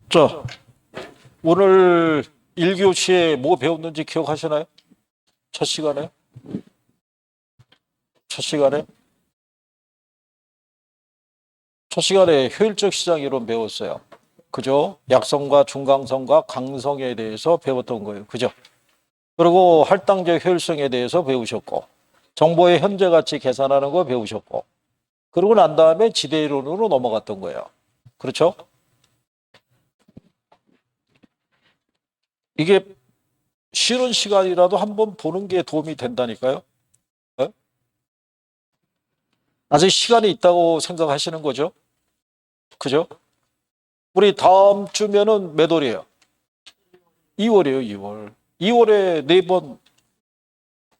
자, 오늘 1교시에 뭐 배웠는지 기억하시나요? 첫 시간에? 첫 시간에? 첫 시간에 효율적 시장 이론 배웠어요. 그죠? 약성과 중강성과 강성에 대해서 배웠던 거예요. 그죠? 그리고 할당적 효율성에 대해서 배우셨고, 정보의 현재 가치 계산하는 거 배우셨고, 그러고 난 다음에 지대 이론으로 넘어갔던 거예요. 그렇죠? 이게 쉬는 시간이라도 한번 보는 게 도움이 된다니까요. 어? 아직 시간이 있다고 생각하시는 거죠? 그죠? 우리 다음 주면은 몇 월이에요? 2월이에요, 2월. 2월에 4번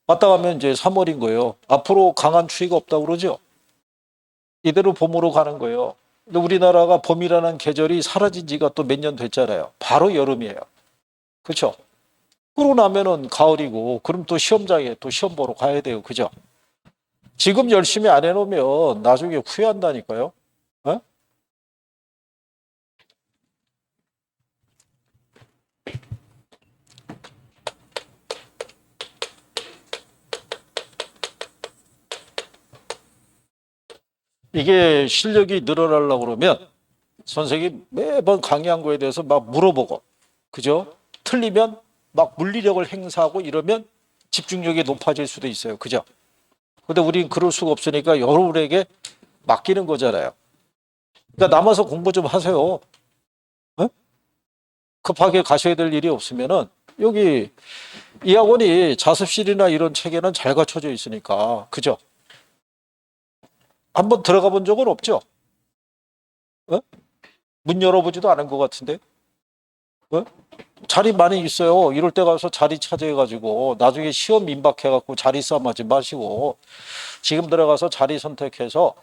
왔다 가면 이제 3월인 거예요. 앞으로 강한 추위가 없다고 그러죠? 이대로 봄으로 가는 거예요. 근데 우리나라가 봄이라는 계절이 사라진 지가 또 몇 년 됐잖아요. 바로 여름이에요. 그렇죠? 그러고 나면은 가을이고, 그럼 또 시험장에 또 시험 보러 가야 돼요. 그죠? 지금 열심히 안 해놓으면 나중에 후회한다니까요. 어? 이게 실력이 늘어나려고 그러면 선생님 매번 강의한 거에 대해서 막 물어보고, 그죠? 틀리면 막 물리력을 행사하고 이러면 집중력이 높아질 수도 있어요. 그죠? 근데 우린 그럴 수가 없으니까 여러분에게 맡기는 거잖아요. 그러니까 남아서 공부 좀 하세요. 어? 급하게 가셔야 될 일이 없으면은 여기 이 학원이 자습실이나 이런 체계는 잘 갖춰져 있으니까. 그죠? 한번 들어가 본 적은 없죠? 어? 문 열어보지도 않은 것 같은데? 어? 자리 많이 있어요. 이럴 때 가서 자리 차지해가지고 나중에 시험 임박해갖고 자리 싸움하지 마시고 지금 들어가서 자리 선택해서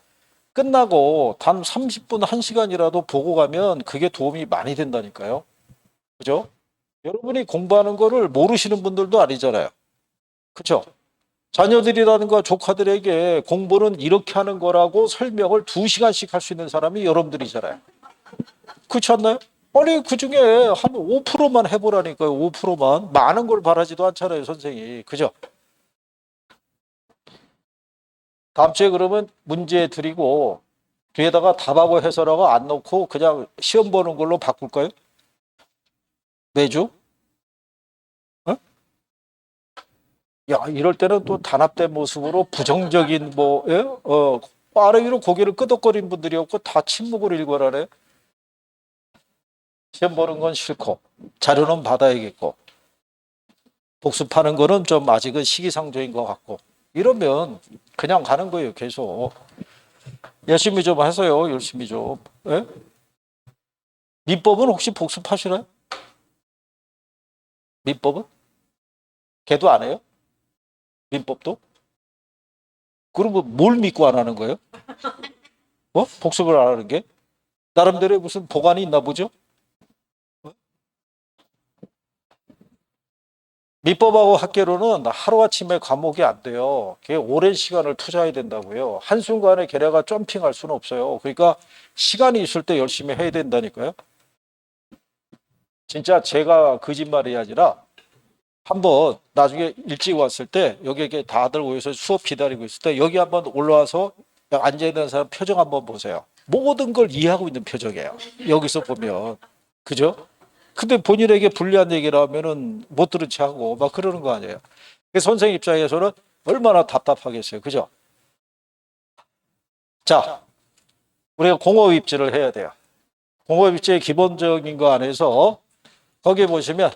끝나고 단 30분, 1시간이라도 보고 가면 그게 도움이 많이 된다니까요. 그죠? 여러분이 공부하는 거를 모르시는 분들도 아니잖아요. 그죠? 자녀들이라든가 조카들에게 공부는 이렇게 하는 거라고 설명을 2시간씩 할 수 있는 사람이 여러분들이잖아요. 그렇지 않나요? 아니, 그 중에 한 5%만 해보라니까요. 5%만. 많은 걸 바라지도 않잖아요, 선생이. 그죠? 다음 주에 그러면 문제 드리고 뒤에다가 답하고 해설하고 안 넣고 그냥 시험 보는 걸로 바꿀까요? 매주? 어? 야, 이럴 때는 또 단합된 모습으로 부정적인 뭐, 예? 아래 위로 고개를 끄덕거린 분들이 없고 다 침묵을 일관하네. 시험 보는 건 싫고 자료는 받아야겠고 복습하는 거는 좀 아직은 시기상조인 것 같고 이러면 그냥 가는 거예요. 계속 열심히 좀 하세요. 열심히 좀. 예? 민법은 혹시 복습하시나요? 민법은? 걔도 안 해요? 민법도? 그러면 뭘 믿고 안 하는 거예요? 복습을 안 하는 게? 나름대로의 무슨 보관이 있나 보죠? 민법하고 학계로는 하루아침에 과목이 안 돼요. 그게 오랜 시간을 투자해야 된다고요. 한순간에 걔네가 점핑할 수는 없어요. 그러니까 시간이 있을 때 열심히 해야 된다니까요. 진짜 제가 거짓말이 아니라 한번 나중에 일찍 왔을 때 여기 다들 모여서 수업 기다리고 있을 때 여기 한번 올라와서 앉아있는 사람 표정 한번 보세요. 모든 걸 이해하고 있는 표정이에요. 여기서 보면. 그죠? 근데 본인에게 불리한 얘기를 하면은 못 들은 체 하고 막 그러는 거 아니에요. 선생님 입장에서는 얼마나 답답하겠어요. 그죠? 자, 우리가 공업 입지를 해야 돼요. 공업 입지의 기본적인 거 안에서 거기 보시면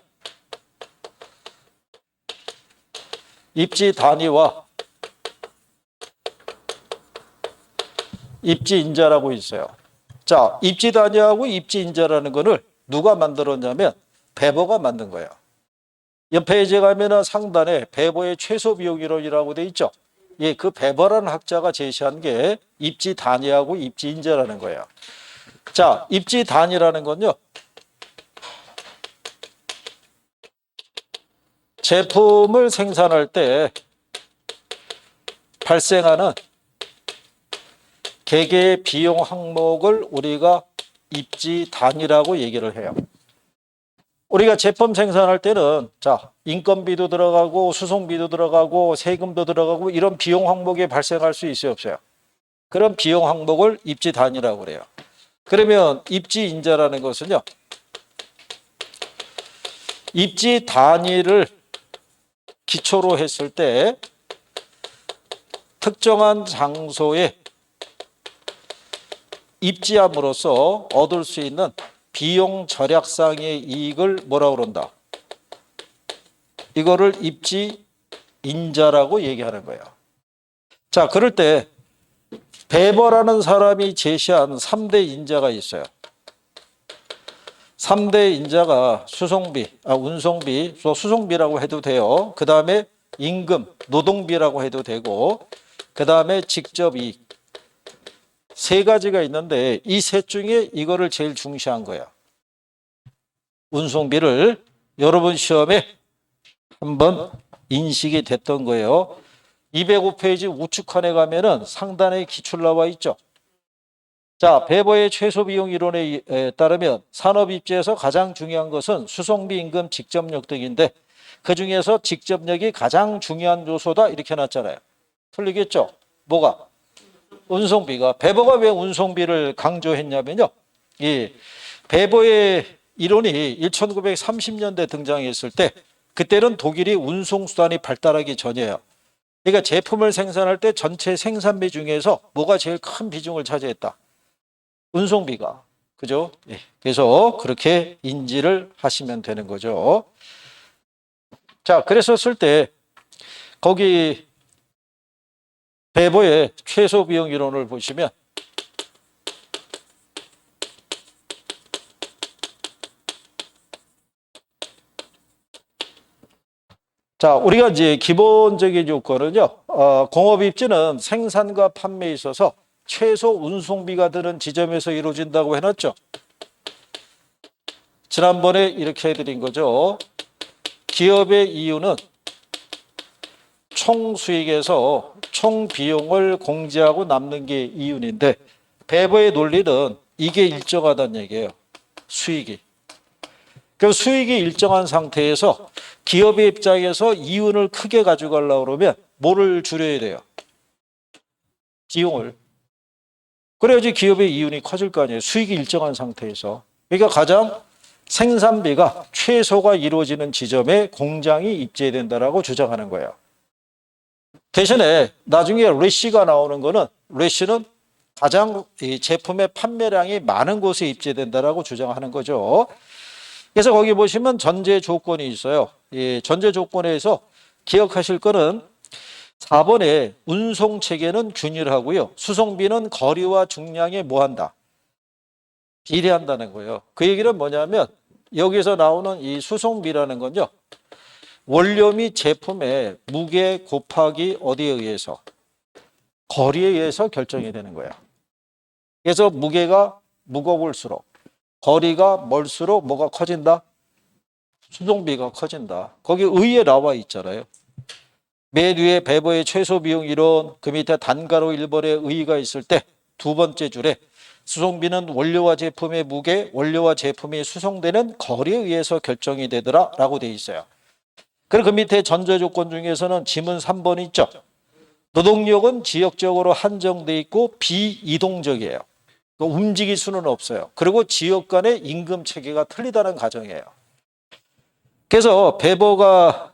입지 단위와 입지 인자라고 있어요. 자, 입지 단위하고 입지 인자라는 거를 누가 만들었냐면 배버가 만든 거예요. 옆에 이제 가면은 상단에 배버의 최소 비용 이론이라고 돼 있죠. 예, 그 배버라는 학자가 제시한 게 입지 단위하고 입지 인자라는 거예요. 자, 입지 단위라는 건요. 제품을 생산할 때 발생하는 개개의 비용 항목을 우리가 입지 단위라고 얘기를 해요. 우리가 제품 생산할 때는 자, 인건비도 들어가고 수송비도 들어가고 세금도 들어가고 이런 비용 항목이 발생할 수 있어요, 없어요? 그런 비용 항목을 입지 단위라고 그래요. 그러면 입지 인자라는 것은요. 입지 단위를 기초로 했을 때 특정한 장소에 입지함으로써 얻을 수 있는 비용 절약상의 이익을 뭐라고 그런다? 이거를 입지 인자라고 얘기하는 거예요. 자, 그럴 때 베버라는 사람이 제시한 3대 인자가 있어요. 3대 인자가 운송비, 수송비라고 해도 돼요. 그 다음에 임금, 노동비라고 해도 되고, 그 다음에 직접 이익. 세 가지가 있는데 이 셋 중에 이거를 제일 중시한 거야. 운송비를 여러분 시험에 한번 인식이 됐던 거예요. 205페이지 우측칸에 가면은 상단에 기출 나와 있죠. 자, 베버의 최소 비용 이론에 따르면 산업 입지에서 가장 중요한 것은 수송비, 임금, 직접력 등인데 그 중에서 직접력이 가장 중요한 요소다 이렇게 해놨잖아요. 틀리겠죠? 뭐가? 운송비가. 베버가 왜 운송비를 강조했냐면요. 이 베버의 이론이 1930년대 등장했을 때 그때는 독일이 운송수단이 발달하기 전이에요. 그러니까 제품을 생산할 때 전체 생산비 중에서 뭐가 제일 큰 비중을 차지했다? 운송비가. 그죠? 예. 그래서 그렇게 인지를 하시면 되는 거죠. 자, 그랬었을 때 거기 베버의 최소 비용 이론을 보시면 자, 우리가 이제 기본적인 요건은요, 공업 입지는 생산과 판매에 있어서 최소 운송비가 드는 지점에서 이루어진다고 해놨죠. 지난번에 이렇게 해드린 거죠. 기업의 이유는 총 수익에서 총 비용을 공제하고 남는 게 이윤인데 베버의 논리는 이게 일정하다는 얘기예요. 수익이. 그 수익이 일정한 상태에서 기업의 입장에서 이윤을 크게 가져가려고 그러면 뭐를 줄여야 돼요? 비용을. 그래야지 기업의 이윤이 커질 거 아니에요. 수익이 일정한 상태에서. 그러니까 가장 생산비가 최소가 이루어지는 지점에 공장이 입지해야 된다라고 주장하는 거예요. 대신에 나중에 레시가 나오는 거는 레시는 가장 이 제품의 판매량이 많은 곳에 입지된다라고 주장하는 거죠. 그래서 거기 보시면 전제 조건이 있어요. 이 전제 조건에서 기억하실 거는 4번에 운송 체계는 균일하고요. 수송비는 거리와 중량에 뭐한다? 비례한다는 거예요. 그 얘기는 뭐냐면 여기서 나오는 이 수송비라는 건요. 원료 및 제품의 무게 곱하기 어디에 의해서? 거리에 의해서 결정이 되는 거야. 그래서 무게가 무거울수록 거리가 멀수록 뭐가 커진다? 수송비가 커진다. 거기 의에 나와 있잖아요. 맨 위에 베버의 최소 비용 이론, 그 밑에 단가로 1번에 의의가 있을 때 두 번째 줄에 수송비는 원료와 제품의 무게, 원료와 제품이 수송되는 거리에 의해서 결정이 되더라 라고 돼 있어요. 그리고 그 밑에 전제 조건 중에서는 지문 3번 있죠. 노동력은 지역적으로 한정돼 있고 비이동적이에요. 움직일 수는 없어요. 그리고 지역 간의 임금 체계가 틀리다는 가정이에요. 그래서 베버가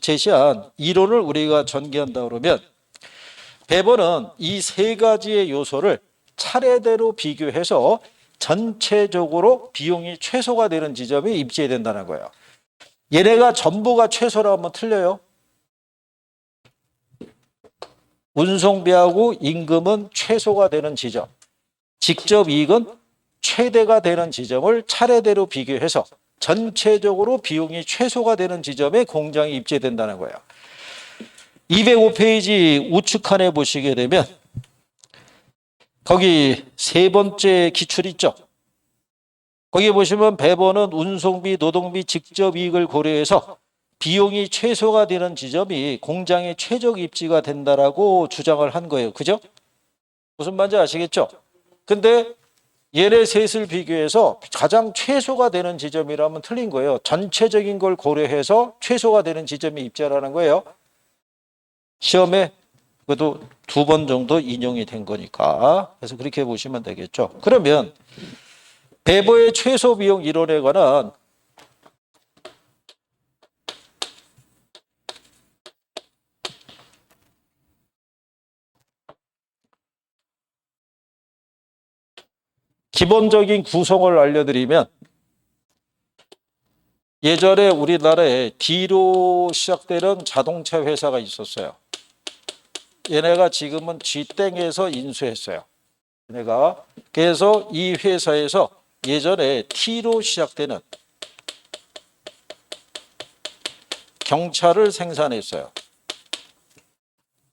제시한 이론을 우리가 전개한다 그러면 베버는 이 세 가지의 요소를 차례대로 비교해서 전체적으로 비용이 최소가 되는 지점에 입지해야 된다는 거예요. 얘네가 전부가 최소라고 하면 틀려요. 운송비하고 임금은 최소가 되는 지점, 직접 이익은 최대가 되는 지점을 차례대로 비교해서 전체적으로 비용이 최소가 되는 지점에 공장이 입지된다는 거예요. 205페이지 우측칸에 보시게 되면 거기 세 번째 기출 있죠. 거기 보시면 베버는 운송비, 노동비, 직접 이익을 고려해서 비용이 최소가 되는 지점이 공장의 최적 입지가 된다라고 주장을 한 거예요. 그죠? 무슨 말인지 아시겠죠? 근데 얘네 셋을 비교해서 가장 최소가 되는 지점이라면 틀린 거예요. 전체적인 걸 고려해서 최소가 되는 지점이 입자라는 거예요. 시험에 그래도 2번 정도 인용이 된 거니까. 그래서 그렇게 보시면 되겠죠. 그러면 배보의 최소 비용 이론에 관한 기본적인 구성을 알려드리면, 예전에 우리나라에 D로 시작되는 자동차 회사가 있었어요. 얘네가 지금은 G땡에서 인수했어요. 얘네가. 그래서 이 회사에서 예전에 T로 시작되는 경차를 생산했어요.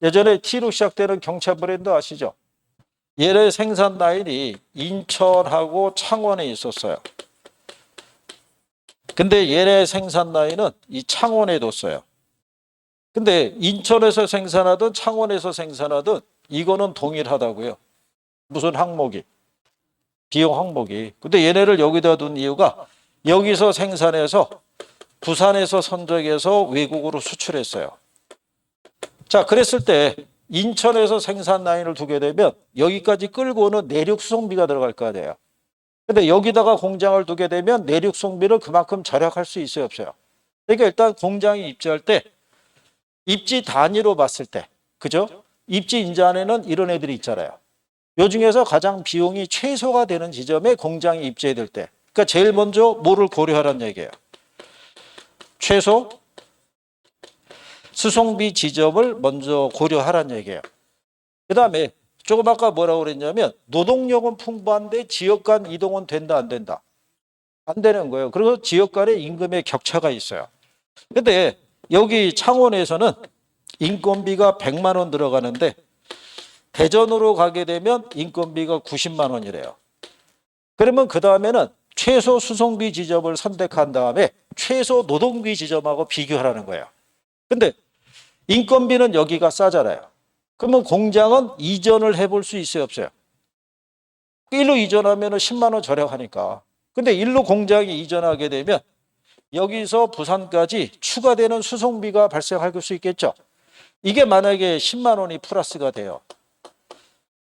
예전에 T로 시작되는 경차 브랜드 아시죠? 얘네 생산 라인이 인천하고 창원에 있었어요. 근데 얘네 생산 라인은 이 창원에 뒀어요. 근데 인천에서 생산하든 창원에서 생산하든 이거는 동일하다고요. 무슨 항목이? 비용 항목이. 근데 얘네를 여기다 둔 이유가 여기서 생산해서 부산에서 선적해서 외국으로 수출했어요. 자, 그랬을 때 인천에서 생산 라인을 두게 되면 여기까지 끌고 오는 내륙 수송비가 들어갈 거 아니에요. 근데 여기다가 공장을 두게 되면 내륙 수송비를 그만큼 절약할 수 있어요, 없어요? 그러니까 일단 공장이 입지할 때 입지 단위로 봤을 때, 그죠? 입지 인자 안에는 이런 애들이 있잖아요. 요 중에서 가장 비용이 최소가 되는 지점에 공장이 입지해야 될 때, 그러니까 제일 먼저 뭐를 고려하라는 얘기예요? 최소 수송비 지점을 먼저 고려하라는 얘기예요. 그 다음에 조금 아까 뭐라고 그랬냐면 노동력은 풍부한데 지역 간 이동은 된다 안 된다? 안 되는 거예요. 그래서 지역 간의 임금의 격차가 있어요. 근데 여기 창원에서는 인건비가 100만 원 들어가는데 대전으로 가게 되면 인건비가 90만 원이래요. 그러면 그 다음에는 최소 수송비 지점을 선택한 다음에 최소 노동비 지점하고 비교하라는 거예요. 근데 인건비는 여기가 싸잖아요. 그러면 공장은 이전을 해볼 수 있어요, 없어요? 일로 이전하면 10만 원 절약하니까. 근데 일로 공장이 이전하게 되면 여기서 부산까지 추가되는 수송비가 발생할 수 있겠죠. 이게 만약에 10만 원이 플러스가 돼요.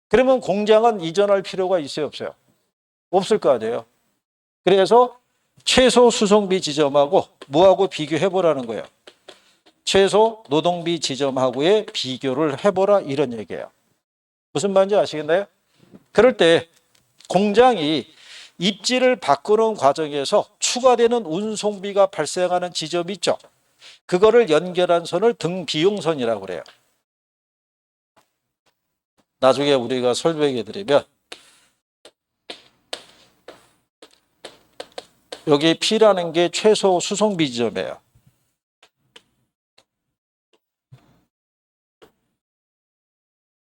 그러면 공장은 이전할 필요가 있어요, 없어요? 없을 거 아니에요. 그래서 최소 수송비 지점하고 뭐하고 비교해 보라는 거예요. 최소 노동비 지점하고의 비교를 해보라, 이런 얘기예요. 무슨 말인지 아시겠나요? 그럴 때 공장이 입지를 바꾸는 과정에서 추가되는 운송비가 발생하는 지점이 있죠. 그거를 연결한 선을 등비용선이라고 그래요. 나중에 우리가 설명해 드리면 여기 P라는 게 최소 수송비 지점이에요.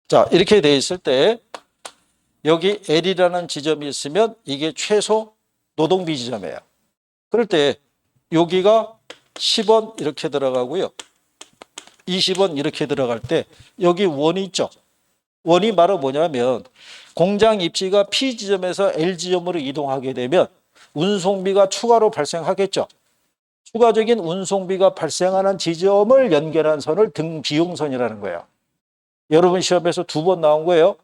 자, 이렇게 돼 있을 때 여기 L이라는 지점이 있으면 이게 최소 노동비 지점이에요. 그럴 때 여기가 10원 이렇게 들어가고요. 20원 이렇게 들어갈 때 여기 원이 있죠. 원이 바로 뭐냐면 공장 입지가 P 지점에서 L 지점으로 이동하게 되면 운송비가 추가로 발생하겠죠. 추가적인 운송비가 발생하는 지점을 연결한 선을 등비용선이라는 거예요. 여러분 시험에서 2번 나온 거예요.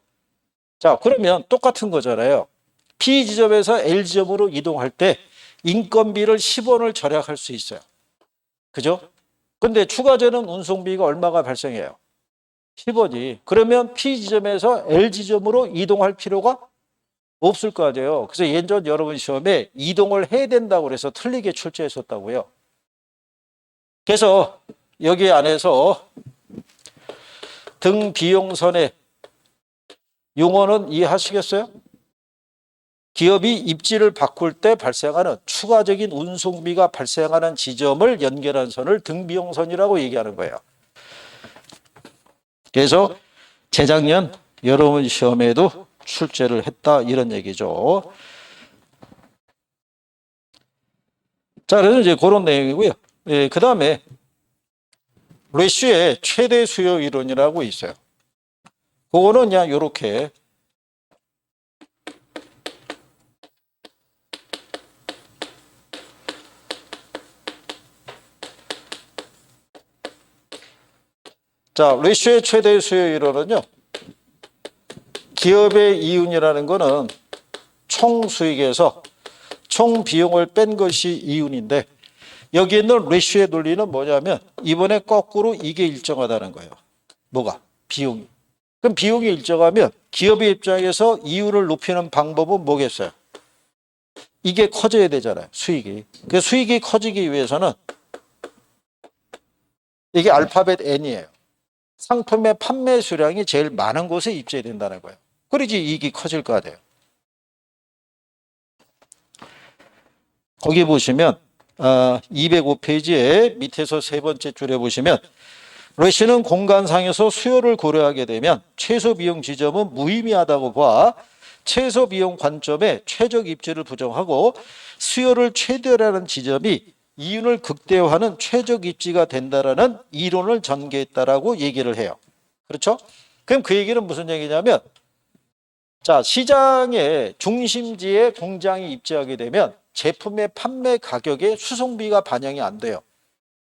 자, 그러면 똑같은 거잖아요. P 지점에서 L 지점으로 이동할 때 인건비를 10원을 절약할 수 있어요. 그죠? 근데 추가되는 운송비가 얼마가 발생해요? 10원이. 그러면 P 지점에서 L 지점으로 이동할 필요가 없을 거 아니에요. 그래서 예전 여러분 시험에 이동을 해야 된다고 그래서 틀리게 출제했었다고요. 그래서 여기 안에서 등비용선의 용어는 이해하시겠어요? 기업이 입지를 바꿀 때 발생하는 추가적인 운송비가 발생하는 지점을 연결한 선을 등비용선이라고 얘기하는 거예요. 그래서 재작년 여러분 시험에도 출제를 했다, 이런 얘기죠. 자, 그래서 이제 그런 내용이고요. 예, 그 다음에 레슈의 최대 수요 이론이라고 있어요. 그거는 그냥 이렇게 자, 레시오의 최대 수요율은요. 기업의 이윤이라는 거는 총 수익에서 총 비용을 뺀 것이 이윤인데 여기 있는 레시오의 논리는 뭐냐면 이번에 거꾸로 이게 일정하다는 거예요. 뭐가? 비용이. 그럼 비용이 일정하면 기업의 입장에서 이윤을 높이는 방법은 뭐겠어요? 이게 커져야 되잖아요. 수익이. 그 수익이 커지기 위해서는 이게 알파벳 N이에요. 상품의 판매 수량이 제일 많은 곳에 입재해야 된다는 거예요. 그래야지 이익이 커질 거 아니에요. 거기 보시면 205페이지에 밑에서 세 번째 줄에 보시면 레시는 공간상에서 수요를 고려하게 되면 최소 비용 지점은 무의미하다고 봐 최소 비용 관점에 최적 입지를 부정하고 수요를 최대화하는 지점이 이윤을 극대화하는 최적 입지가 된다라는 이론을 전개했다라고 얘기를 해요. 그렇죠? 그럼 그 얘기는 무슨 얘기냐면 자, 시장의 중심지에 공장이 입지하게 되면 제품의 판매 가격에 수송비가 반영이 안 돼요.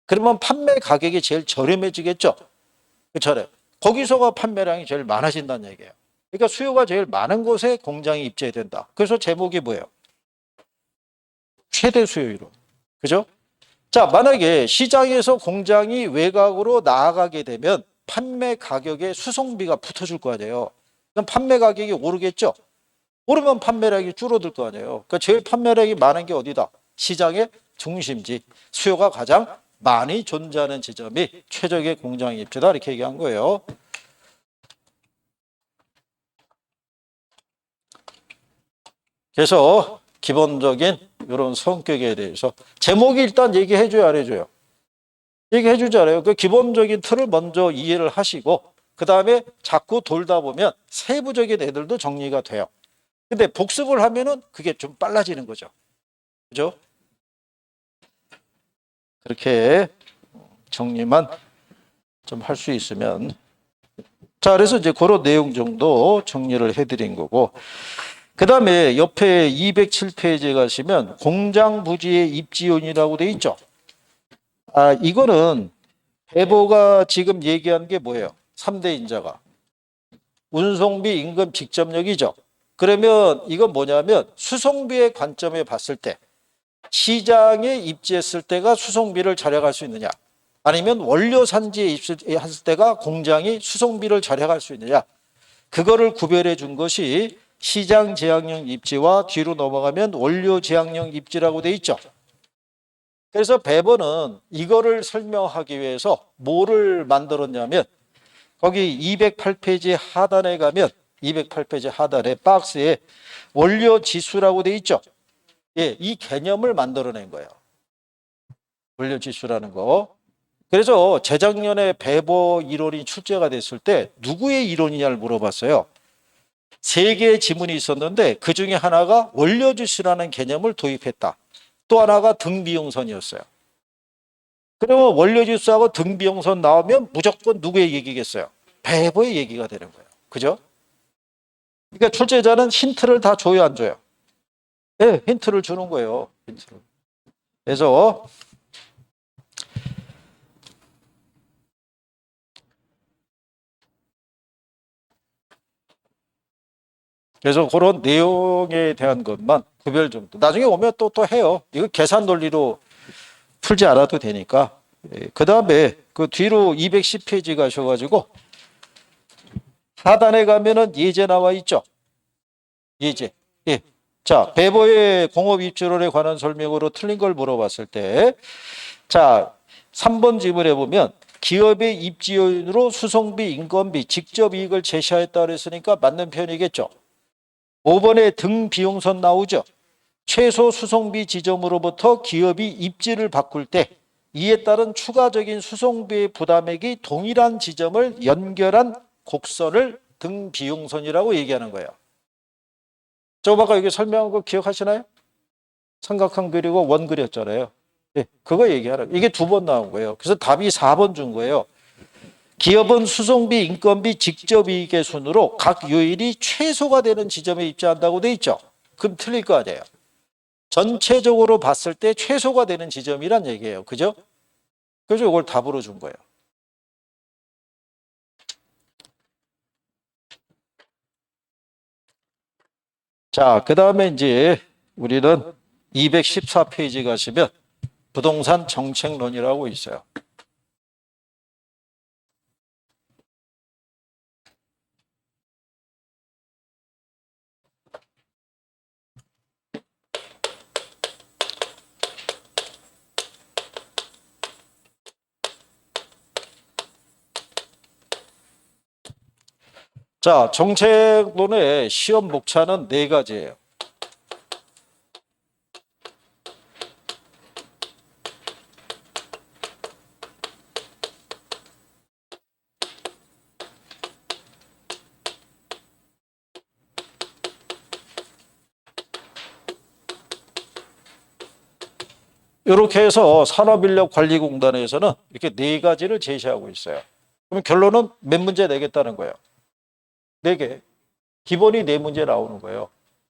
그러면 판매 가격이 제일 저렴해지겠죠? 그렇잖아요. 거기서가 판매량이 제일 많아진다는 얘기예요. 그러니까 수요가 제일 많은 곳에 공장이 입지해야 된다. 그래서 제목이 뭐예요? 최대 수요이론. 그죠? 자, 만약에 시장에서 공장이 외곽으로 나아가게 되면 판매 가격에 수송비가 붙어줄 거 아니에요. 그럼 판매 가격이 오르겠죠? 오르면 판매량이 줄어들 거 아니에요. 그러니까 제일 판매량이 많은 게 어디다? 시장의 중심지. 수요가 가장 많이 존재하는 지점이 최적의 공장 입지다. 이렇게 얘기한 거예요. 그래서 기본적인 이런 성격에 대해서 제목이 일단 얘기해줘야 안 해줘요. 얘기해주잖아요. 그 기본적인 틀을 먼저 이해를 하시고 그 다음에 자꾸 돌다 보면 세부적인 애들도 정리가 돼요. 근데 복습을 하면은 그게 좀 빨라지는 거죠. 그죠? 그렇게 정리만 좀 할 수 있으면. 자, 그래서 이제 그런 내용 정도 정리를 해드린 거고. 그 다음에 옆에 207페이지에 가시면 공장 부지의 입지윤이라고 돼 있죠. 이거는 배보가 지금 얘기한 게 뭐예요? 3대 인자가. 운송비, 임금, 직접력이죠. 그러면 이건 뭐냐면 수송비의 관점에 봤을 때 시장에 입지했을 때가 수송비를 절약할 수 있느냐 아니면 원료 산지에 입지했을 때가 공장이 수송비를 절약할 수 있느냐 그거를 구별해 준 것이 시장 제약용 입지와 뒤로 넘어가면 원료 제약용 입지라고 돼 있죠. 그래서 배버는 이거를 설명하기 위해서 뭐를 만들었냐면 거기 208페이지 하단에 가면 208페이지 하단에 박스에 원료 지수라고 돼 있죠. 예, 이 개념을 만들어낸 거예요. 원료 지수라는 거. 그래서 재작년에 배버 이론이 출제가 됐을 때 누구의 이론이냐를 물어봤어요. 세 개의 지문이 있었는데 그 중에 하나가 원료 지수라는 개념을 도입했다. 또 하나가 등비용선이었어요. 그러면 원료 지수하고 등비용선 나오면 무조건 누구의 얘기겠어요? 배버의 얘기가 되는 거예요. 그죠? 그러니까 출제자는 힌트를 다 줘요, 안 줘요? 네, 힌트를 주는 거예요. 힌트를. 그래서 그런 내용에 대한 것만 구별 정도. 나중에 오면 또 해요. 이거 계산 논리로 풀지 않아도 되니까. 그 다음에 그 뒤로 210페이지 가셔가지고 하단에 가면은 예제 나와 있죠. 예제. 예. 자, 배보의 공업 입지론에 관한 설명으로 틀린 걸 물어봤을 때, 자, 3번 질문해 보면 기업의 입지요인으로 수송비, 인건비, 직접 이익을 제시하였다 그랬으니까 맞는 표현이겠죠. 5번에 등 비용선 나오죠. 최소 수송비 지점으로부터 기업이 입지를 바꿀 때 이에 따른 추가적인 수송비의 부담액이 동일한 지점을 연결한 곡선을 등 비용선이라고 얘기하는 거예요. 저 아까 여기 설명한 거 기억하시나요? 삼각형 그리고 원 그렸잖아요. 네, 그거 얘기하라. 이게 두 번 나온 거예요. 그래서 답이 4번 준 거예요. 기업은 수송비, 인건비, 직접이익의 순으로 각 요일이 최소가 되는 지점에 입지한다고 돼 있죠. 그럼 틀릴 거 아니에요. 전체적으로 봤을 때 최소가 되는 지점이란 얘기예요. 그죠? 그래서 이걸 답으로 준 거예요. 자, 그 다음에 이제 우리는 214페이지 가시면 부동산 정책론이라고 있어요. 자, 정책론의 시험 목차는 네 가지예요. 이렇게 해서 산업인력관리공단에서는 이렇게 네 가지를 제시하고 있어요. 그럼 결론은 몇 문제 내겠다는 거예요? 네 개. 기본이 네 문제 나오는 거예요.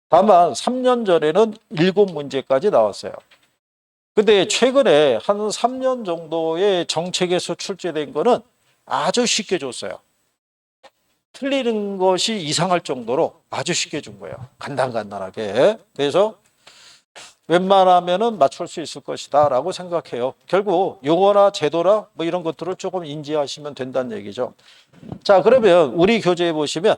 다만 3년 전에는 7문제까지 나왔어요. 근데 최근에 한 3년 정도의 정책에서 출제된 거는 아주 쉽게 줬어요. 틀리는 것이 이상할 정도로 아주 쉽게 준 거예요. 간단간단하게. 그래서 웬만하면은 맞출 수 있을 것이다 라고 생각해요. 결국 용어나 제도나 뭐 이런 것들을 조금 인지하시면 된다는 얘기죠. 자, 그러면 우리 교재에 보시면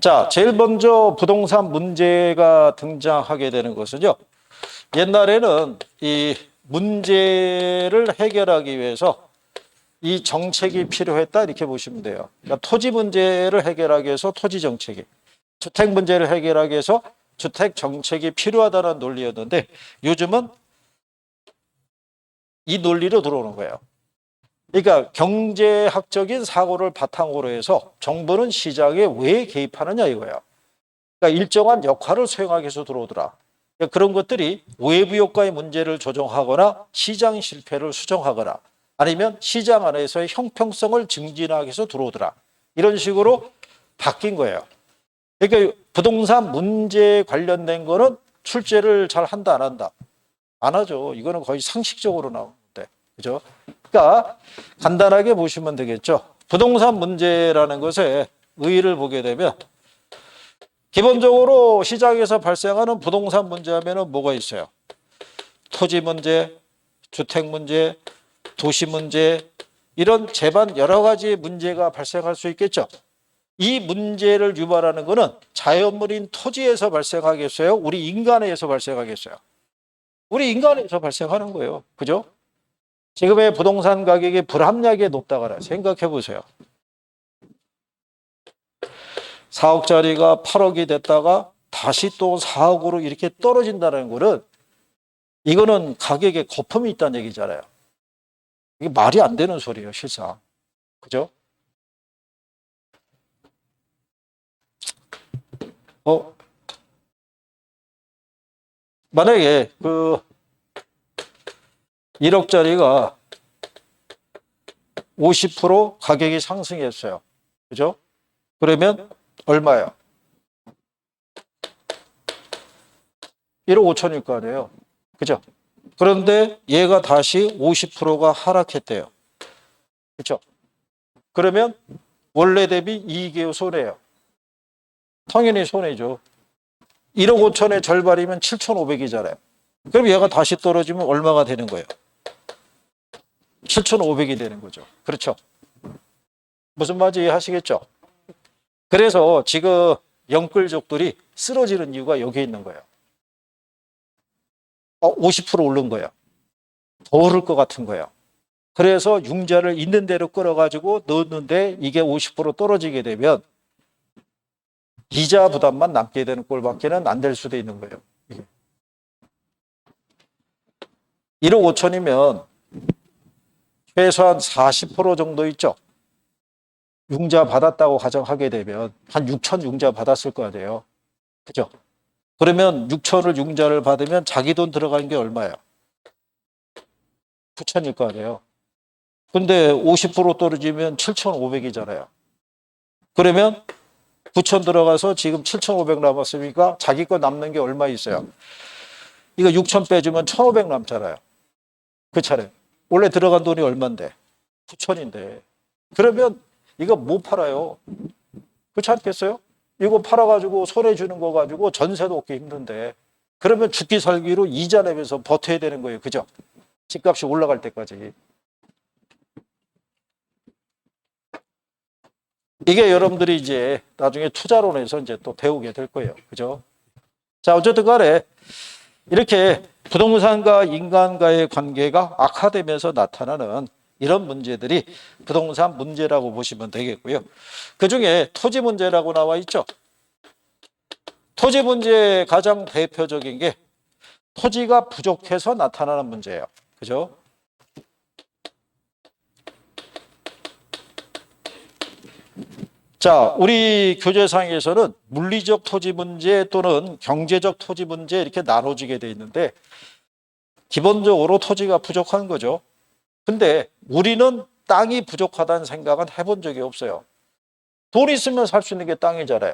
자, 제일 먼저 부동산 문제가 등장하게 되는 것은요. 옛날에는 이 문제를 해결하기 위해서 이 정책이 필요했다 이렇게 보시면 돼요. 그러니까 토지 문제를 해결하기 위해서 토지 정책이, 주택 문제를 해결하기 위해서 주택 정책이 필요하다는 논리였는데 요즘은 이 논리로 들어오는 거예요. 그러니까 경제학적인 사고를 바탕으로 해서 정부는 시장에 왜 개입하느냐 이거예요. 그러니까 일정한 역할을 수행하기 위해서 들어오더라. 그러니까 그런 것들이 외부 효과의 문제를 조정하거나 시장 실패를 수정하거나 아니면 시장 안에서의 형평성을 증진하기 위해서 들어오더라. 이런 식으로 바뀐 거예요. 그러니까 부동산 문제 관련된 거는 출제를 잘 한다 안 한다? 안 하죠. 이거는 거의 상식적으로 나오는데. 그죠? 그러니까 간단하게 보시면 되겠죠. 부동산 문제라는 것에 의의를 보게 되면 기본적으로 시장에서 발생하는 부동산 문제 하면은 뭐가 있어요? 토지 문제, 주택 문제, 도시 문제, 이런 제반 여러 가지 문제가 발생할 수 있겠죠. 이 문제를 유발하는 것은 자연물인 토지에서 발생하겠어요? 우리 인간에서 발생하겠어요? 우리 인간에서 발생하는 거예요. 그죠? 지금의 부동산 가격이 불합리하게 높다거나 생각해 보세요. 4억짜리가 8억이 됐다가 다시 또 4억으로 이렇게 떨어진다는 거는 이거는 가격에 거품이 있다는 얘기잖아요. 이게 말이 안 되는 소리예요, 실상. 그죠? 만약에 그 1억짜리가 50% 가격이 상승했어요. 그죠? 그러면 얼마예요? 1억 5천일 거 아니에요. 그죠? 그런데 얘가 다시 50%가 하락했대요. 그렇죠? 그러면 원래 대비 이익이에요, 손해예요? 당연히 손해죠. 1억 5천의 절반이면 7,500이잖아요. 그럼 얘가 다시 떨어지면 얼마가 되는 거예요? 7,500이 되는 거죠. 그렇죠? 무슨 말인지 이해하시겠죠? 그래서 지금 영끌족들이 쓰러지는 이유가 여기에 있는 거예요. 50% 오른 거예요. 더 오를 것 같은 거예요. 그래서 융자를 있는 대로 끌어가지고 넣었는데 이게 50% 떨어지게 되면 이자 부담만 남게 되는 꼴밖에는 안 될 수도 있는 거예요. 1억 5천이면 최소한 40% 정도 있죠. 융자 받았다고 가정하게 되면 한 6천 융자 받았을 거 아니에요. 그죠? 그러면 6천을 융자를 받으면 자기 돈 들어간 게 얼마예요? 9천일 거 아니에요. 근데 50% 떨어지면 7,500이잖아요. 그러면 9천 들어가서 지금 7,500 남았으니까 자기 거 남는 게 얼마 있어요? 이거 6천 빼주면 1,500 남잖아요. 그 차례. 원래 들어간 돈이 얼만데? 9천인데. 그러면 이거 못 팔아요. 그렇지 않겠어요? 이거 팔아가지고 손해 주는 거 가지고 전세도 얻기 힘든데. 그러면 죽기 살기로 이자 내면서 버텨야 되는 거예요. 그죠? 집값이 올라갈 때까지. 이게 여러분들이 이제 나중에 투자론에서 이제 또 배우게 될 거예요. 그죠? 자, 어쨌든 간에 이렇게 부동산과 인간과의 관계가 악화되면서 나타나는 이런 문제들이 부동산 문제라고 보시면 되겠고요. 그중에 토지 문제라고 나와 있죠. 토지 문제의 가장 대표적인 게 토지가 부족해서 나타나는 문제예요. 그죠? 자, 우리 교재상에서는 물리적 토지 문제 또는 경제적 토지 문제 이렇게 나눠지게 돼 있는데 기본적으로 토지가 부족한 거죠. 근데 우리는 땅이 부족하다는 생각은 해본 적이 없어요. 돈 있으면 살 수 있는 게 땅이잖아요.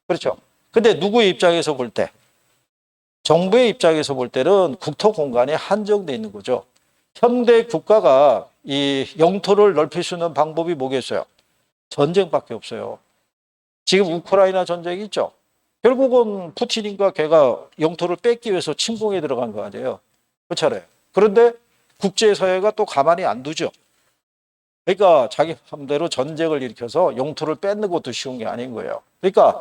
그렇죠? 근데 누구의 입장에서 볼 때? 정부의 입장에서 볼 때는 국토 공간이 한정돼 있는 거죠. 현대 국가가 이 영토를 넓힐 수 있는 방법이 뭐겠어요? 전쟁밖에 없어요. 지금 우크라이나 전쟁이 있죠. 결국은 푸틴인가 걔가 영토를 뺏기 위해서 침공에 들어간 거 아니에요. 그렇잖아요. 그런데 국제사회가 또 가만히 안 두죠. 그러니까 자기 맘대로 전쟁을 일으켜서 영토를 뺏는 것도 쉬운 게 아닌 거예요. 그러니까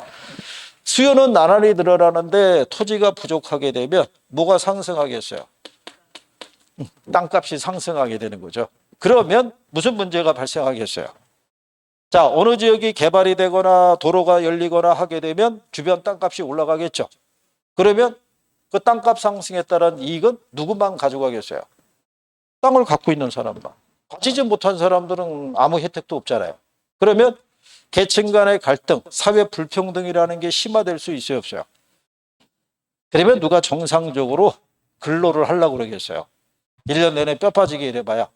수요는 나날이 늘어나는데 토지가 부족하게 되면 뭐가 상승하겠어요? 땅값이 상승하게 되는 거죠. 그러면 무슨 문제가 발생하겠어요? 자, 어느 지역이 개발이 되거나 도로가 열리거나 하게 되면 주변 땅값이 올라가겠죠. 그러면 그 땅값 상승에 따른 이익은 누구만 가져가겠어요? 땅을 갖고 있는 사람만. 가지지 못한 사람들은 아무 혜택도 없잖아요. 그러면 계층 간의 갈등, 사회 불평등이라는 게 심화될 수 있어요, 없어요? 그러면 누가 정상적으로 근로를 하려고 그러겠어요? 1년 내내 뼈 빠지게 일해봐야.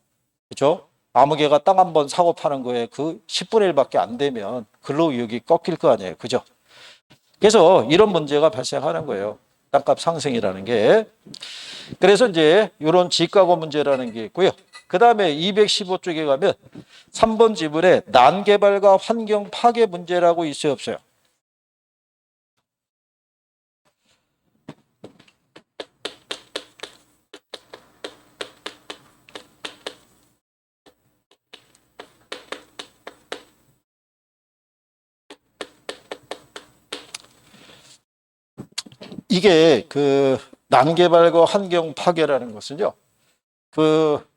그죠? 아무 개가 땅 한 번 사고 파는 거에 그 10분의 1밖에 안 되면 근로의욕이 꺾일 거 아니에요. 그죠? 그래서 이런 문제가 발생하는 거예요. 땅값 상승이라는 게. 그래서 이제 이런 지가고 문제라는 게 있고요. 그 다음에 215쪽에 가면 3번 지문에 난개발과 환경 파괴 문제라고 있어요, 없어요? 이게 그 난개발과 환경 파괴라는 것은요. 그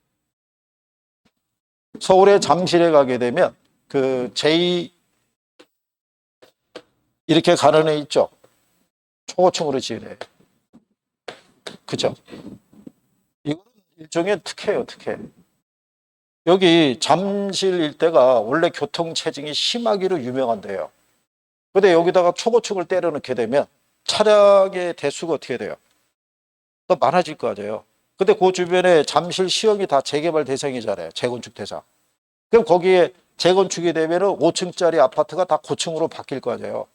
서울의 잠실에 가게 되면 그 제2 이렇게 가는 애 있죠. 초고층으로 지은 애. 그죠? 이건 일종의 특혜예요, 특혜. 여기 잠실 일대가 원래 교통체증이 심하기로 유명한데요. 근데 여기다가 초고층을 때려 넣게 되면 차량의 대수가 어떻게 돼요? 더 많아질 거 아니에요. 근데 그 주변에 잠실 시형이 다 재개발 대상이잖아요. 재건축 대상. 그럼 거기에 재건축이 되면 5층짜리 아파트가 다 고층으로 바뀔 거 아니에요.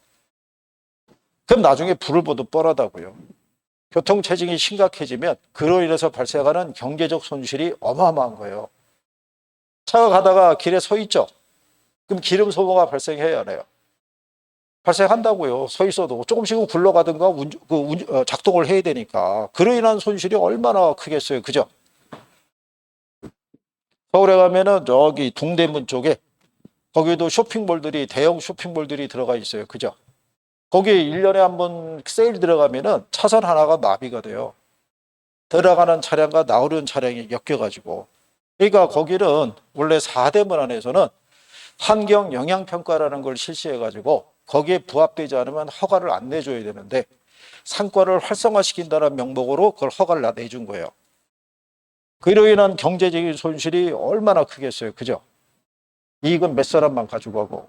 그럼 나중에 불을 보듯 뻔하다고요. 교통체증이 심각해지면 그로 인해서 발생하는 경제적 손실이 어마어마한 거예요. 차가 가다가 길에 서 있죠. 그럼 기름 소모가 발생해야 해요. 발생한다고요. 서 있어도 조금씩은 굴러가든가 작동을 해야 되니까. 그로 인한 손실이 얼마나 크겠어요. 그죠? 서울에 가면은 저기 동대문 쪽에 거기도 쇼핑몰들이 대형 쇼핑몰들이 들어가 있어요. 그죠? 거기 1년에 한 번 세일 들어가면은 차선 하나가 마비가 돼요. 들어가는 차량과 나오는 차량이 엮여가지고. 그러니까 거기는 원래 4대문 안에서는 환경 영향 평가라는 걸 실시해가지고 거기에 부합되지 않으면 허가를 안 내줘야 되는데 상권을 활성화시킨다는 명목으로 그걸 허가를 내준 거예요. 그로 인한 경제적인 손실이 얼마나 크겠어요. 그죠? 이익은 몇 사람만 가지고 가고.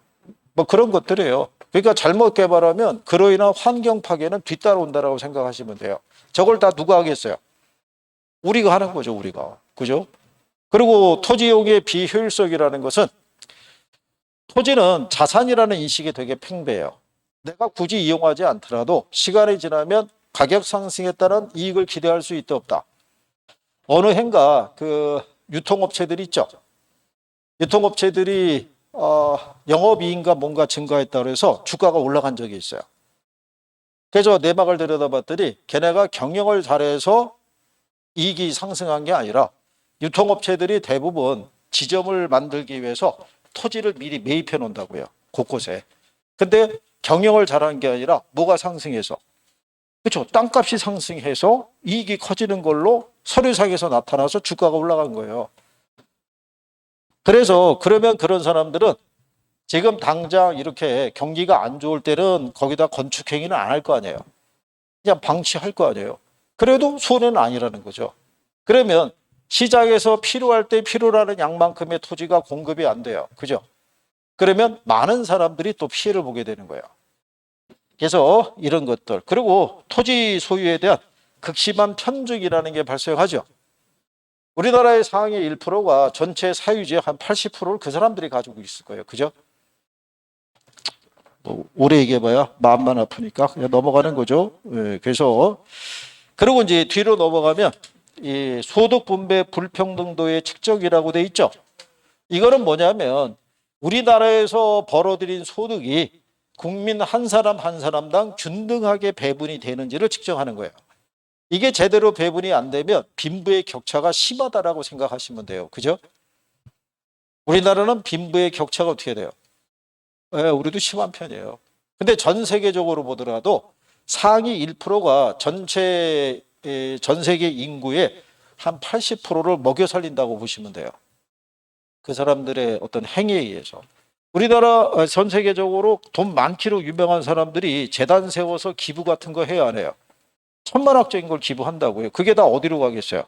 뭐 그런 것들이에요. 그러니까 잘못 개발하면 그로 인한 환경 파괴는 뒤따라온다라고 생각하시면 돼요. 저걸 다 누가 하겠어요? 우리가 하는 거죠, 우리가. 그죠? 그리고 토지 이용의 비효율성이라는 것은 토지는 자산이라는 인식이 되게 팽배해요. 내가 굳이 이용하지 않더라도 시간이 지나면 가격 상승에 따른 이익을 기대할 수 있다 없다. 어느 해인가 그 유통업체들이 있죠. 유통업체들이 영업이익인가 뭔가 증가했다고 해서 주가가 올라간 적이 있어요. 그래서 내막을 들여다봤더니 걔네가 경영을 잘해서 이익이 상승한 게 아니라 유통업체들이 대부분 지점을 만들기 위해서 토지를 미리 매입해 놓는다고요. 곳곳에. 근데 경영을 잘한 게 아니라 뭐가 상승해서, 그렇죠, 땅값이 상승해서 이익이 커지는 걸로 서류상에서 나타나서 주가가 올라간 거예요. 그래서 그러면 그런 사람들은 지금 당장 이렇게 경기가 안 좋을 때는 거기다 건축 행위는 안 할 거 아니에요. 그냥 방치할 거 아니에요. 그래도 손해는 아니라는 거죠. 그러면 시장에서 필요할 때 필요라는 양만큼의 토지가 공급이 안 돼요. 그죠? 그러면 많은 사람들이 또 피해를 보게 되는 거예요. 그래서 이런 것들, 그리고 토지 소유에 대한 극심한 편중이라는 게 발생하죠. 우리나라의 상위 1%가 전체 사유지의 한 80%를 그 사람들이 가지고 있을 거예요. 그죠? 오래 얘기해봐야 마음만 아프니까 그냥 넘어가는 거죠. 예, 그래서 그리고 이제 뒤로 넘어가면 이 소득 분배 불평등도의 측정이라고 돼 있죠. 이거는 뭐냐면 우리나라에서 벌어들인 소득이 국민 한 사람 한 사람당 균등하게 배분이 되는지를 측정하는 거예요. 이게 제대로 배분이 안 되면 빈부의 격차가 심하다라고 생각하시면 돼요. 그죠? 우리나라는 빈부의 격차가 어떻게 돼요? 네, 우리도 심한 편이에요. 근데 전 세계적으로 보더라도 상위 1%가 전 세계 인구의 한 80%를 먹여 살린다고 보시면 돼요. 그 사람들의 어떤 행위에 의해서. 우리나라 전 세계적으로 돈 많기로 유명한 사람들이 재단 세워서 기부 같은 거 해야 안 해요? 천만억짜리인 걸 기부한다고요. 그게 다 어디로 가겠어요?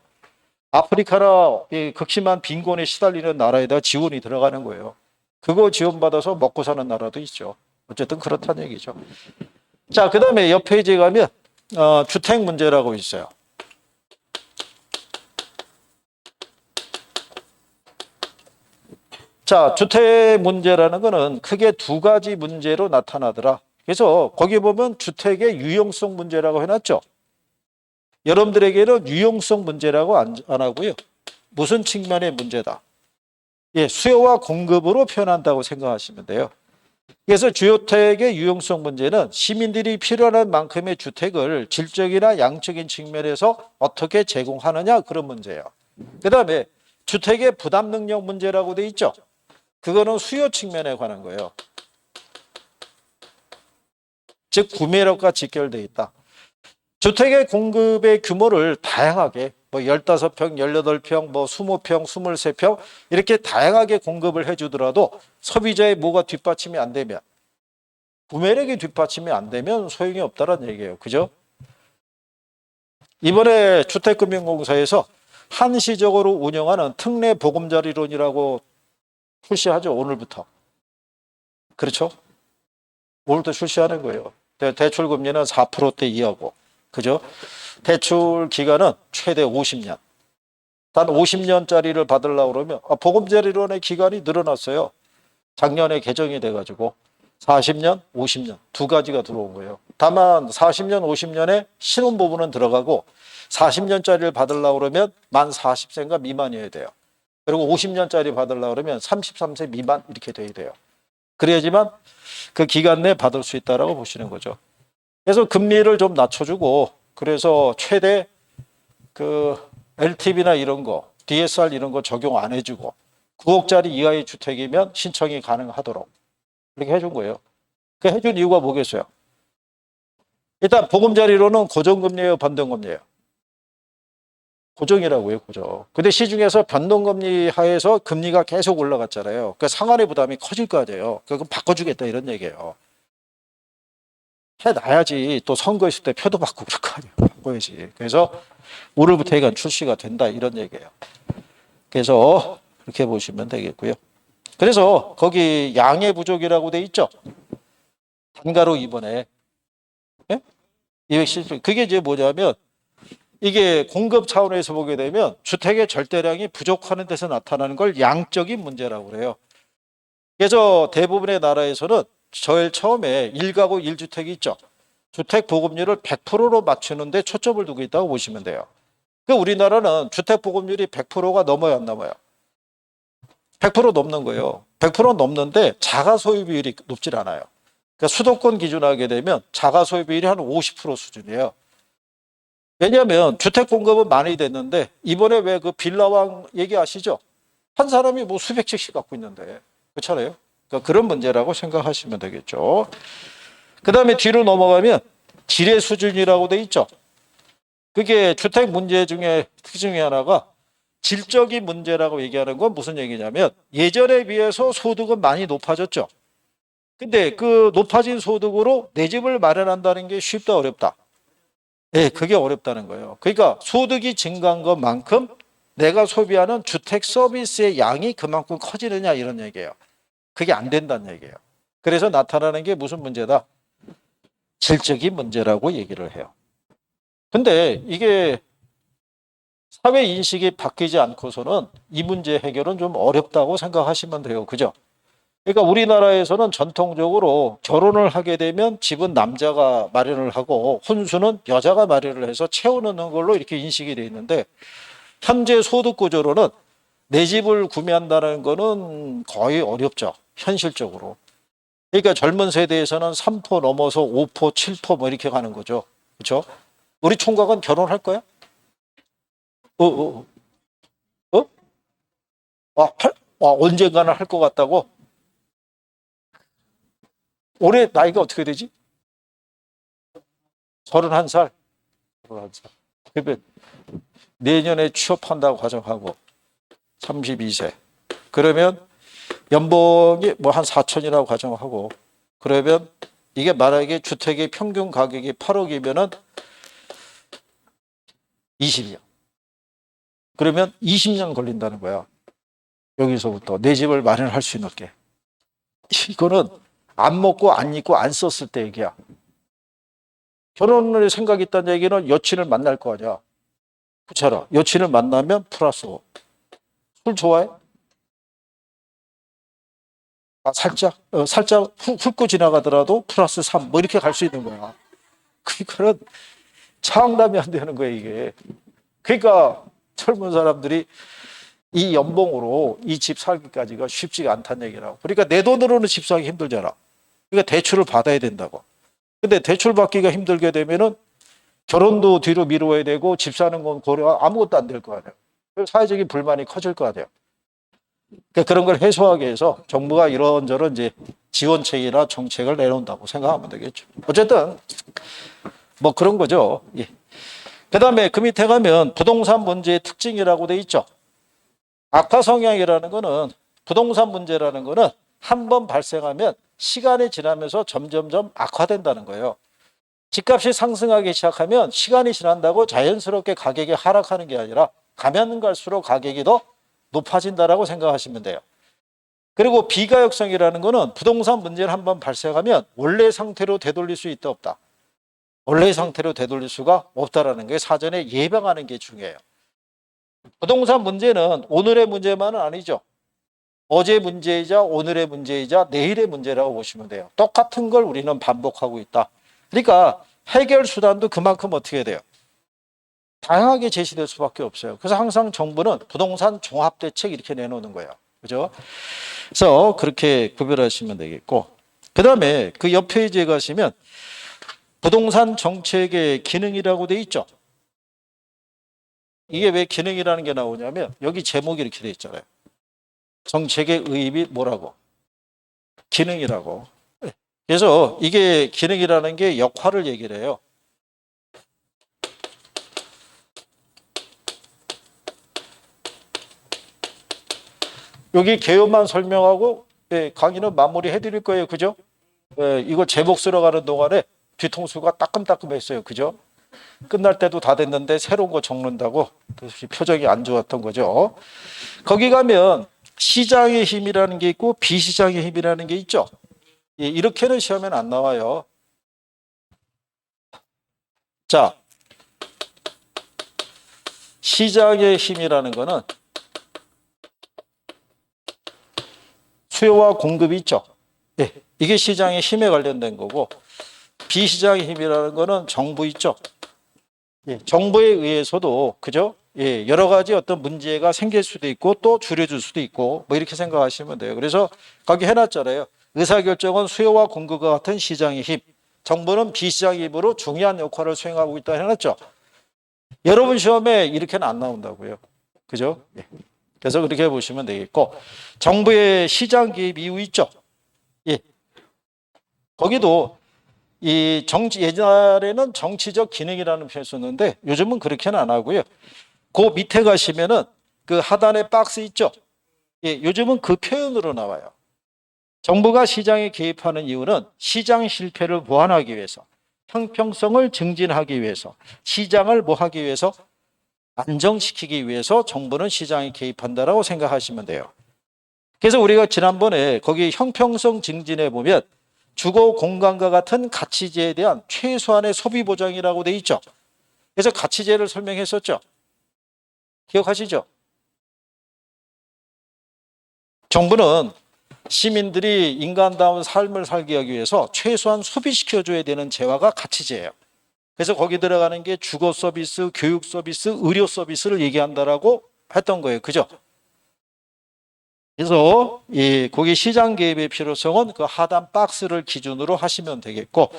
아프리카나 극심한 빈곤에 시달리는 나라에다 지원이 들어가는 거예요. 그거 지원받아서 먹고 사는 나라도 있죠. 어쨌든 그렇다는 얘기죠. 자, 그 다음에 옆 페이지에 가면 주택 문제라고 있어요. 자, 주택 문제라는 거는 크게 두 가지 문제로 나타나더라. 그래서 거기 보면 주택의 유용성 문제라고 해놨죠. 여러분들에게는 유용성 문제라고 안 하고요. 무슨 측면의 문제다? 예, 수요와 공급으로 표현한다고 생각하시면 돼요. 그래서 주택의 유용성 문제는 시민들이 필요한 만큼의 주택을 질적이나 양적인 측면에서 어떻게 제공하느냐, 그런 문제예요. 그 다음에 주택의 부담 능력 문제라고 돼 있죠. 그거는 수요 측면에 관한 거예요. 즉 구매력과 직결돼 있다. 주택의 공급의 규모를 다양하게 뭐 15평, 18평, 뭐 20평, 23평 이렇게 다양하게 공급을 해주더라도 소비자의 뭐가 뒷받침이 안 되면, 구매력이 뒷받침이 안 되면 소용이 없다는 얘기예요. 그죠? 이번에 주택금융공사에서 한시적으로 운영하는 특례 보금자리론이라고 출시하죠. 오늘부터. 그렇죠? 오늘부터 출시하는 거예요. 대출금리는 4%대 이하고. 그죠? 대출 기간은 최대 50년. 단 50년짜리를 받으려고 그러면 보금자리론의 기간이 늘어났어요. 작년에 개정이 돼가지고 40년, 50년 두 가지가 들어온 거예요. 다만 40년, 50년에 신혼 부부는 들어가고 40년짜리를 받으려고 그러면 만 40세인가 미만이어야 돼요. 그리고 50년짜리 받으려고 그러면 33세 미만 이렇게 돼야 돼요. 그래야지만 그 기간 내에 받을 수 있다라고 보시는 거죠. 그래서 금리를 좀 낮춰주고, 그래서 최대 그 LTV나 이런 거, DSR 이런 거 적용 안 해주고 9억짜리 이하의 주택이면 신청이 가능하도록 이렇게 해준 거예요. 그 해준 이유가 뭐겠어요? 일단 보금자리로는 고정금리예요, 변동금리예요? 고정이라고요, 고정. 근데 시중에서 변동금리 하에서 금리가 계속 올라갔잖아요. 그 상환의 부담이 커질 거 아니에요. 그거 바꿔주겠다 이런 얘기예요. 해놔야지 또 선거 있을 때 표도 받고 그럴 거 아니에요. 바꿔야지. 그래서 오늘부터 이건 출시가 된다 이런 얘기예요. 그래서 그렇게 보시면 되겠고요. 그래서 거기 양의 부족이라고 돼 있죠. 단가로 이번에 270. 그게 이제 뭐냐면 이게 공급 차원에서 보게 되면 주택의 절대량이 부족하는 데서 나타나는 걸 양적인 문제라고 그래요. 그래서 대부분의 나라에서는 제일 처음에 1가구 1주택이 있죠. 주택 보급률을 100%로 맞추는데 초점을 두고 있다고 보시면 돼요. 그 우리나라는 주택 보급률이 100%가 넘어요, 안 넘어요? 100% 넘는 거예요. 100% 넘는데 자가 소유 비율이 높질 않아요. 그러니까 수도권 기준 하게 되면 자가 소유 비율이 한 50% 수준이에요. 왜냐하면 주택 공급은 많이 됐는데 이번에 왜 그 빌라왕 얘기하시죠? 한 사람이 뭐 수백 채씩 갖고 있는데 그렇잖아요. 그러니까 그런 문제라고 생각하시면 되겠죠. 그 다음에 뒤로 넘어가면 지뢰 수준이라고 돼 있죠. 그게 주택 문제 중에 특징 중에 하나가 질적인 문제라고 얘기하는 건 무슨 얘기냐면 예전에 비해서 소득은 많이 높아졌죠. 근데 그 높아진 소득으로 내 집을 마련한다는 게 쉽다 어렵다? 네, 그게 어렵다는 거예요. 그러니까 소득이 증가한 것만큼 내가 소비하는 주택 서비스의 양이 그만큼 커지느냐 이런 얘기예요. 그게 안 된다는 얘기예요. 그래서 나타나는 게 무슨 문제다? 질적인 문제라고 얘기를 해요. 근데 이게 사회 인식이 바뀌지 않고서는 이 문제 해결은 좀 어렵다고 생각하시면 돼요. 그죠? 그러니까 우리나라에서는 전통적으로 결혼을 하게 되면 집은 남자가 마련을 하고 혼수는 여자가 마련을 해서 채워넣는 걸로 이렇게 인식이 돼 있는데 현재 소득 구조로는 내 집을 구매한다는 거는 거의 어렵죠. 현실적으로. 그러니까 젊은 세대에서는 3포 넘어서 5포, 7포 뭐 이렇게 가는 거죠. 그렇죠? 우리 총각은 결혼할 거야? 어, 어, 어? 언젠가는 할 것 같다고? 올해 나이가 어떻게 되지? 31살. 31살. 그러면 내년에 취업한다고 가정하고 32세. 그러면 연봉이 뭐 한 4천이라고 가정하고 그러면 이게 만약에 주택의 평균 가격이 8억이면은 20이요. 그러면 20년 걸린다는 거야. 여기서부터 내 집을 마련할 수 있는 게. 이거는 안 먹고 안 입고 안 썼을 때 얘기야. 결혼을 생각이 있다는 얘기는 여친을 만날 거 아니야. 그렇잖아. 여친을 만나면 플러스 5. 술 좋아해? 살짝 훑고 지나가더라도 플러스 3. 뭐 이렇게 갈 수 있는 거야. 그러니까는 장담이 안 되는 거야, 이게. 그러니까 젊은 사람들이 이 연봉으로 이 집 살기까지가 쉽지가 않다는 얘기라고. 그러니까 내 돈으로는 집 사기 힘들잖아. 그러니까 대출을 받아야 된다고. 근데 대출 받기가 힘들게 되면은 결혼도 뒤로 미루어야 되고 집 사는 건 고려 아무것도 안 될 거 아니에요. 사회적인 불만이 커질 거 아니에요. 그러니까 그런 걸 해소하기 위해서 정부가 이런저런 이제 지원책이나 정책을 내놓는다고 생각하면 되겠죠. 어쨌든 뭐 그런 거죠. 예. 그다음에 그 밑에 가면 부동산 문제의 특징이라고 돼 있죠. 악화 성향이라는 거는 부동산 문제라는 거는 한 번 발생하면 시간이 지나면서 점점점 악화된다는 거예요. 집값이 상승하기 시작하면 시간이 지난다고 자연스럽게 가격이 하락하는 게 아니라 가면 갈수록 가격이 더 높아진다라고 생각하시면 돼요. 그리고 비가역성이라는 거는 부동산 문제를 한번 발생하면 원래 상태로 되돌릴 수 있다 없다. 원래 상태로 되돌릴 수가 없다라는 게 사전에 예방하는 게 중요해요. 부동산 문제는 오늘의 문제만은 아니죠. 어제 문제이자 오늘의 문제이자 내일의 문제라고 보시면 돼요. 똑같은 걸 우리는 반복하고 있다. 그러니까 해결 수단도 그만큼 어떻게 돼요? 다양하게 제시될 수밖에 없어요. 그래서 항상 정부는 부동산 종합대책 이렇게 내놓는 거예요. 그죠? 그래서 그렇게 구별하시면 되겠고, 그 다음에 그 옆 페이지에 가시면 부동산 정책의 기능이라고 돼 있죠. 이게 왜 기능이라는 게 나오냐면 여기 제목이 이렇게 돼 있잖아요. 정책의 의미 뭐라고? 기능이라고. 그래서 이게 기능이라는 게 역할을 얘기를 해요. 여기 개요만 설명하고 강의는 마무리 해드릴 거예요. 그죠? 이거 제목 쓸어가는 동안에 뒤통수가 따끔따끔했어요. 그죠? 끝날 때도 다 됐는데 새로운 거 적는다고 표정이 안 좋았던 거죠. 거기 가면 시장의 힘이라는 게 있고 비시장의 힘이라는 게 있죠. 이렇게는 시험에는 안 나와요. 자, 시장의 힘이라는 거는 수요와 공급이 있죠. 예, 이게 시장의 힘에 관련된 거고, 비시장의 힘이라는 거는 정부 있죠. 예, 정부에 의해서도 그죠? 예, 여러 가지 어떤 문제가 생길 수도 있고 또 줄여줄 수도 있고 뭐 이렇게 생각하시면 돼요. 그래서 거기 해놨잖아요. 의사결정은 수요와 공급과 같은 시장의 힘. 정부는 비시장의 힘으로 중요한 역할을 수행하고 있다 해놨죠. 여러분 시험에 이렇게는 안 나온다고요. 그죠? 예. 그래서 그렇게 보시면 되겠고, 정부의 시장 개입 이유 있죠. 예. 거기도 이 정치, 예전에는 정치적 기능이라는 표현을 썼는데 요즘은 그렇게는 안 하고요. 그 밑에 가시면은 그 하단에 박스 있죠. 예, 요즘은 그 표현으로 나와요. 정부가 시장에 개입하는 이유는 시장 실패를 보완하기 위해서, 형평성을 증진하기 위해서, 시장을 뭐 하기 위해서, 안정시키기 위해서 정부는 시장에 개입한다라고 생각하시면 돼요. 그래서 우리가 지난번에 거기 형평성 증진에 보면 주거 공간과 같은 가치제에 대한 최소한의 소비 보장이라고 돼 있죠. 그래서 가치제를 설명했었죠. 기억하시죠? 정부는 시민들이 인간다운 삶을 살게 하기 위해서 최소한 소비시켜줘야 되는 재화가 가치제예요. 그래서 거기 들어가는 게 주거 서비스, 교육 서비스, 의료 서비스를 얘기한다라고 했던 거예요. 그죠? 그래서 거기 시장 개입의 필요성은 그 하단 박스를 기준으로 하시면 되겠고,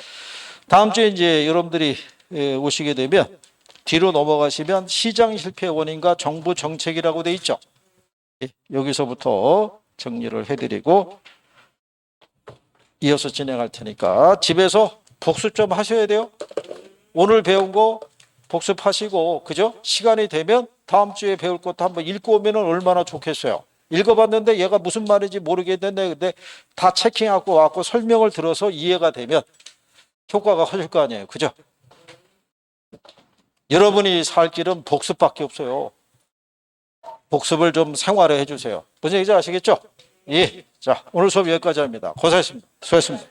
다음 주에 이제 여러분들이 오시게 되면 뒤로 넘어가시면 시장 실패 원인과 정부 정책이라고 돼 있죠. 여기서부터 정리를 해드리고 이어서 진행할 테니까 집에서 복습 좀 하셔야 돼요. 오늘 배운 거 복습하시고, 그죠? 시간이 되면 다음 주에 배울 것도 한번 읽고 오면 얼마나 좋겠어요. 읽어봤는데 얘가 무슨 말인지 모르겠는데 근데 다 체킹하고 와고 설명을 들어서 이해가 되면 효과가 커질 거 아니에요. 그죠? 여러분이 살 길은 복습밖에 없어요. 복습을 좀 생활에 해주세요. 무슨 얘기인지 아시겠죠? 예. 자, 오늘 수업 여기까지 합니다. 고생했습니다. 수고했습니다.